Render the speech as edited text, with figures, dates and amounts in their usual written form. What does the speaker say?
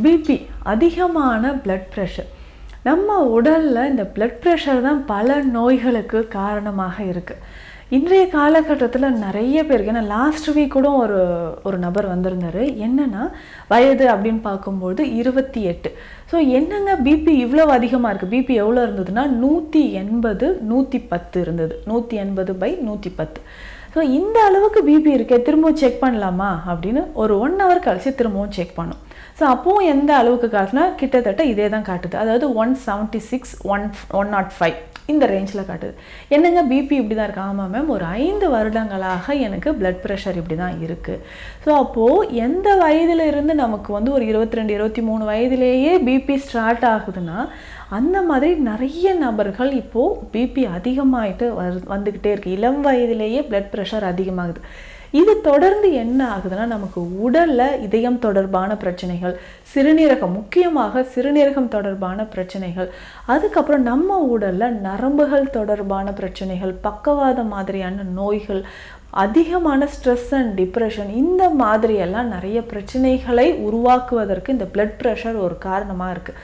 BP அதிகமான blood pressure. நம்ம உடலில் இந்த பிளட் ப்ரெஷர் தான் பல நோய்களுக்கு காரணமாக இருக்குது. இன்றைய காலகட்டத்தில் நிறைய பேருக்கு, ஏன்னா லாஸ்ட் வீக் கூட ஒரு நபர் வந்திருந்தார். என்னென்னா வயது அப்படின்னு பார்க்கும்போது 28. ஸோ என்னங்க பிபி இவ்வளோ அதிகமாக இருக்குது? பிபி எவ்வளோ இருந்ததுன்னா 180 110 இருந்தது. 180/110. ஸோ இந்த அளவுக்கு பிபி இருக்கே, திரும்பவும் செக் பண்ணலாமா அப்படின்னு ஒரு 1 hour கழிச்சு திரும்பவும் செக் பண்ணோம். ஸோ அப்போவும் எந்த அளவுக்கு காட்டுனா கிட்டத்தட்ட இதே தான் காட்டுது. அதாவது 176 105 இந்த ரேஞ்சில் காட்டுது. என்னங்க பிபி இப்படி தான் இருக்கு? ஆமாம் மேம், ஒரு 5 வருடங்களாக எனக்கு பிளட் ப்ரெஷர் இப்படி தான் இருக்குது. ஸோ அப்போது எந்த வயதில் இருந்து நமக்கு வந்து ஒரு 22 23 வயதிலேயே பிபி ஸ்டார்ட் ஆகுதுன்னா, அந்த மாதிரி நிறைய நபர்கள் இப்போது பிபி அதிகமாகிட்டு வந்துக்கிட்டே இருக்குது. இளம் வயதிலேயே பிளட் ப்ரெஷர் அதிகமாகுது. இது தொடர்ந்து என்ன ஆகுதுன்னா, நமக்கு உடலில் இதயம் தொடர்பான பிரச்சனைகள், சிறுநீரகம், முக்கியமாக சிறுநீரகம் தொடர்பான பிரச்சனைகள், அதுக்கப்புறம் நம்ம உடலில் நரம்புகள் தொடர்பான பிரச்சனைகள், பக்கவாதம் மாதிரியான நோய்கள், அதிகமான ஸ்ட்ரெஸ் அண்ட் டிப்ரெஷன், இந்த மாதிரியெல்லாம் நிறைய பிரச்சனைகளை உருவாக்குவதற்கு இந்த பிளட் ப்ரெஷர் ஒரு காரணமாக இருக்குது.